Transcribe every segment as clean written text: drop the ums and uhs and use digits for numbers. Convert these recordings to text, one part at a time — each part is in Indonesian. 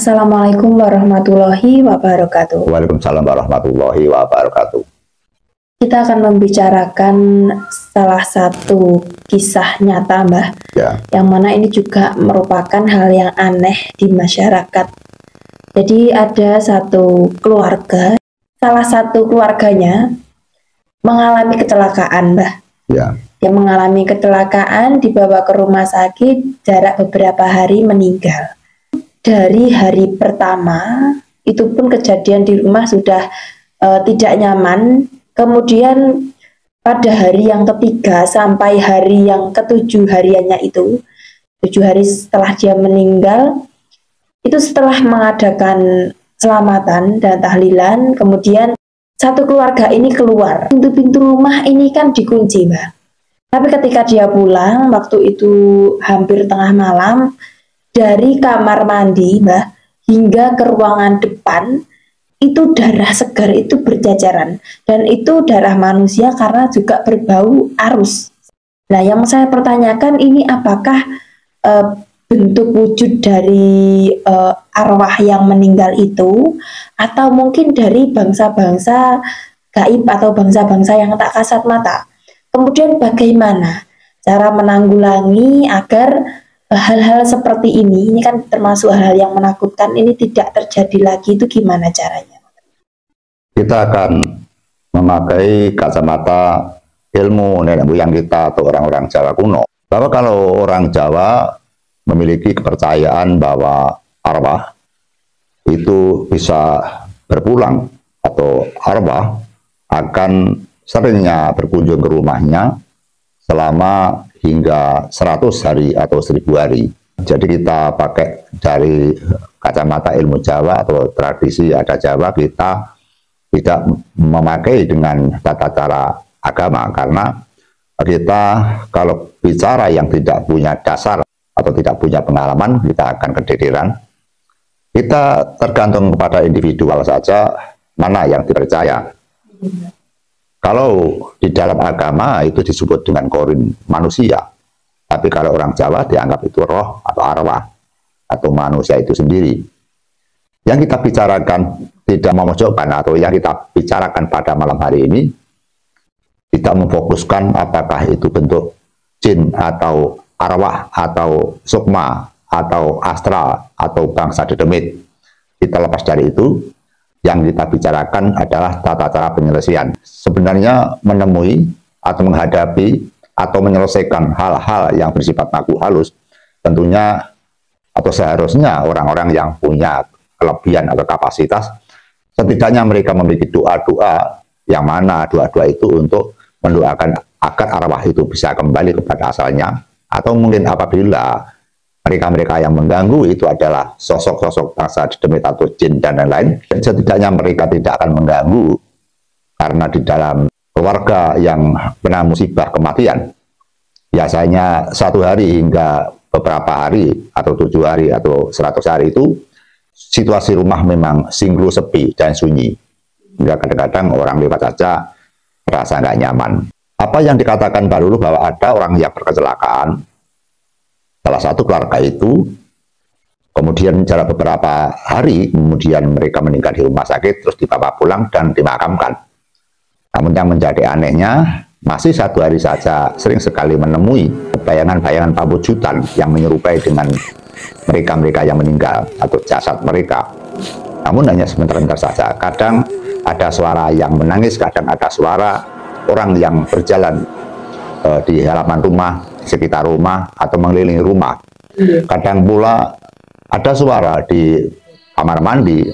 Assalamualaikum warahmatullahi wabarakatuh. Waalaikumsalam warahmatullahi wabarakatuh. Kita akan membicarakan salah satu kisah nyata, Mbah, yang mana ini juga merupakan hal yang aneh di masyarakat. Jadi ada satu keluarga, salah satu keluarganya mengalami kecelakaan, Mbah. Dia mengalami kecelakaan, dibawa ke rumah sakit, jarak beberapa hari meninggal. Dari hari pertama, itu pun kejadian di rumah sudah tidak nyaman. Kemudian pada hari yang ketiga sampai hari yang ketujuh hariannya itu, 7 hari setelah dia meninggal, itu setelah mengadakan selamatan dan tahlilan, kemudian satu keluarga ini keluar. Pintu-pintu rumah ini kan dikunci, Mbak. Tapi ketika dia pulang, waktu itu hampir tengah malam, dari kamar mandi, Mbak, hingga ke ruangan depan, itu darah segar itu berjajaran. Dan itu darah manusia karena juga berbau arus. Nah, yang saya pertanyakan ini apakah bentuk wujud dari arwah yang meninggal itu, atau mungkin dari bangsa-bangsa gaib atau bangsa-bangsa yang tak kasat mata. Kemudian bagaimana cara menanggulangi agar hal-hal seperti ini kan termasuk hal-hal yang menakutkan, ini tidak terjadi lagi, itu gimana caranya? Kita akan memakai kacamata ilmu nenek moyang kita atau orang-orang Jawa kuno. Bahwa kalau orang Jawa memiliki kepercayaan bahwa arwah itu bisa berpulang atau arwah akan seringnya berkunjung ke rumahnya selama hingga 100 hari atau 1000 hari. Jadi kita pakai dari kacamata ilmu Jawa atau tradisi adat Jawa, kita tidak memakai dengan tata cara agama, karena kita kalau bicara yang tidak punya dasar atau tidak punya pengalaman, kita akan kedederan. Kita tergantung kepada individual saja mana yang dipercaya. Kalau di dalam agama itu disebut dengan korin manusia, tapi kalau orang Jawa dianggap itu roh atau arwah atau manusia itu sendiri. Yang kita bicarakan tidak memojokkan, atau yang kita bicarakan pada malam hari ini tidak memfokuskan apakah itu bentuk jin atau arwah atau sukma atau astral atau bangsa dedemit. Kita lepas dari itu. Yang kita bicarakan adalah tata cara penyelesaian. Sebenarnya menemui atau menghadapi atau menyelesaikan hal-hal yang bersifat makhluk halus, tentunya atau seharusnya orang-orang yang punya kelebihan atau kapasitas, setidaknya mereka memiliki doa-doa, yang mana doa-doa itu untuk mendoakan agar arwah itu bisa kembali kepada asalnya, atau mungkin apabila mereka-mereka yang mengganggu itu adalah sosok-sosok bangsa dedemit atau jin dan lain-lain, dan setidaknya mereka tidak akan mengganggu karena di dalam keluarga yang kena musibah kematian biasanya 1 hari hingga beberapa hari atau 7 hari atau 100 hari itu situasi rumah memang singgu sepi dan sunyi, hingga kadang-kadang orang lewat saja merasa nggak nyaman. Apa yang dikatakan Pak Lulu bahwa ada orang yang berkecelakaan, salah satu keluarga itu, kemudian jarak beberapa hari, kemudian mereka meninggal di rumah sakit, terus dibawa pulang dan dimakamkan. Namun yang menjadi anehnya, masih 1 hari saja sering sekali menemui bayangan-bayangan pawujudan yang menyerupai dengan mereka-mereka yang meninggal atau jasad mereka. Namun hanya sebentar-bentar saja. Kadang ada suara yang menangis, kadang ada suara orang yang berjalan di halaman rumah, sekitar rumah atau mengelilingi rumah. Kadang pula ada suara di kamar mandi,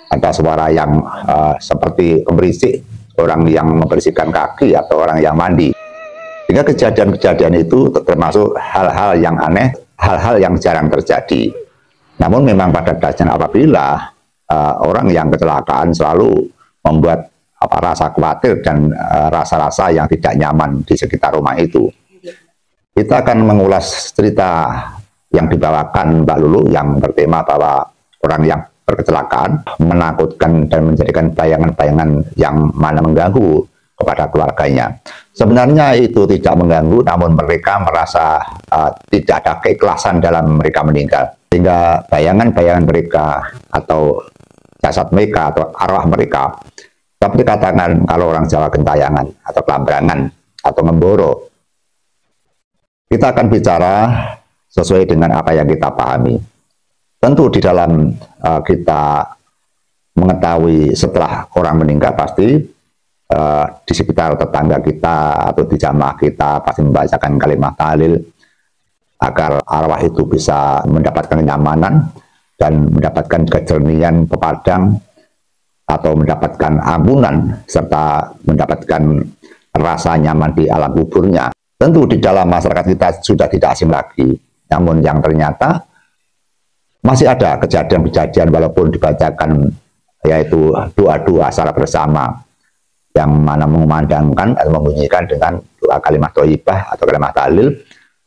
ada suara yang seperti berisik, orang yang membersihkan kaki atau orang yang mandi. Sehingga kejadian-kejadian itu termasuk hal-hal yang aneh, hal-hal yang jarang terjadi. Namun memang pada dasarnya apabila orang yang kecelakaan selalu membuat rasa khawatir dan rasa-rasa yang tidak nyaman di sekitar rumah itu. Kita akan mengulas cerita yang dibawakan Mbak Lulu yang bertema bahwa orang yang berkecelakaan menakutkan dan menjadikan bayangan-bayangan yang mana mengganggu kepada keluarganya. Sebenarnya itu tidak mengganggu, namun mereka merasa tidak ada keikhlasan dalam mereka meninggal. sehingga bayangan-bayangan mereka atau jasad mereka atau arwah mereka dapat dikatakan kalau orang Jawa gentayangan atau kelambrangan atau ngemboro. Kita akan bicara sesuai dengan apa yang kita pahami. Tentu di dalam kita mengetahui setelah orang meninggal pasti di sekitar tetangga kita atau di jamaah kita pasti membacakan kalimat tahlil agar arwah itu bisa mendapatkan kenyamanan dan mendapatkan kejernihan pepadang atau mendapatkan ampunan serta mendapatkan rasa nyaman di alam kuburnya. Tentu di dalam masyarakat kita sudah tidak asing lagi, namun yang ternyata masih ada kejadian-kejadian walaupun dibacakan yaitu doa-doa secara bersama yang mana mengumandangkan atau membunyikan dengan doa kalimat thayyibah atau kalimat tahlil,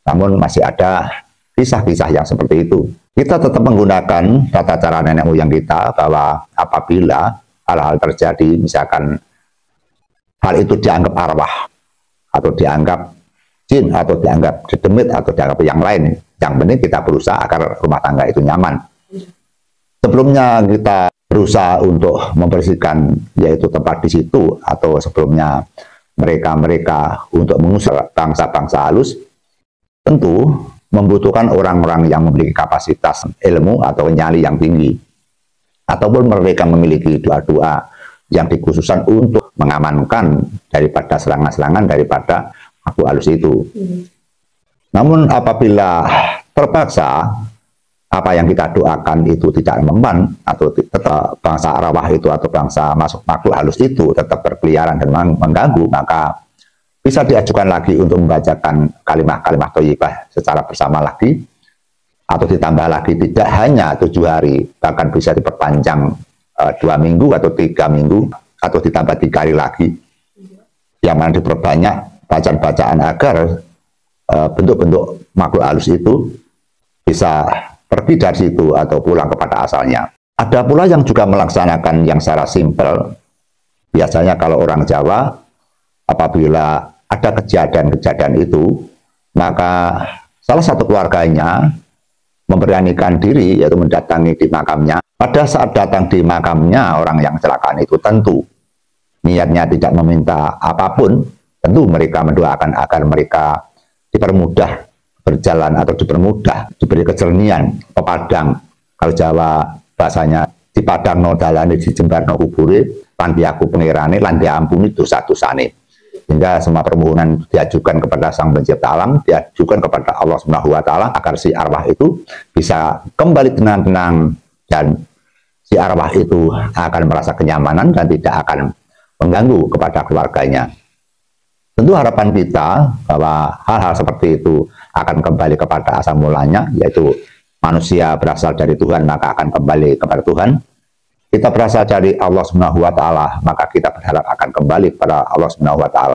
namun masih ada kisah-kisah yang seperti itu. Kita tetap menggunakan tata cara nenek moyang kita bahwa apabila hal-hal terjadi, misalkan hal itu dianggap arwah atau dianggap jin atau dianggap dedemit atau dianggap yang lain, yang penting kita berusaha agar rumah tangga itu nyaman. Sebelumnya kita berusaha untuk membersihkan yaitu tempat di situ, atau sebelumnya mereka untuk mengusir bangsa-bangsa halus, tentu membutuhkan orang-orang yang memiliki kapasitas ilmu atau nyali yang tinggi, ataupun mereka memiliki doa-doa yang dikhususkan untuk mengamankan daripada serangan-serangan daripada makhluk halus itu. Namun apabila terpaksa apa yang kita doakan itu tidak mempan atau tetap bangsa arwah itu atau bangsa makhluk halus itu tetap berkeliaran dan mengganggu, maka bisa diajukan lagi untuk membacakan kalimat-kalimat thayyibah secara bersama lagi, atau ditambah lagi tidak hanya 7 hari, bahkan bisa diperpanjang 2 minggu atau 3 minggu, atau ditambah 3 hari lagi, yang mana diperbanyak bacaan-bacaan agar bentuk-bentuk makhluk halus itu bisa pergi dari situ atau pulang kepada asalnya. Ada pula yang juga melaksanakan yang secara simpel. Biasanya kalau orang Jawa, apabila ada kejadian-kejadian itu, maka salah satu keluarganya memberanikan diri, yaitu mendatangi di makamnya. Pada saat datang di makamnya orang yang kecelakaan itu, tentu niatnya tidak meminta apapun, tentu mereka mendoakan agar mereka dipermudah berjalan atau dipermudah, diberi kejernihan, pepadang. Kalau Jawa bahasanya di padang no dalane, di jembar no kubure, lan aku pengirane, lan diampuni dosa-dosane. Sehingga semua permohonan diajukan kepada Sang Pencipta Alam, diajukan kepada Allah Subhanahu wa Ta'ala agar si arwah itu bisa kembali tenang-tenang, dan si arwah itu akan merasa kenyamanan dan tidak akan mengganggu kepada keluarganya. Tentu harapan kita bahwa hal-hal seperti itu akan kembali kepada asal mulanya, yaitu manusia berasal dari Tuhan maka akan kembali kepada Tuhan. Kita berasal dari Allah Subhanahu wa Ta'ala, maka kita berharap akan kembali kepada Allah Subhanahu wa Ta'ala.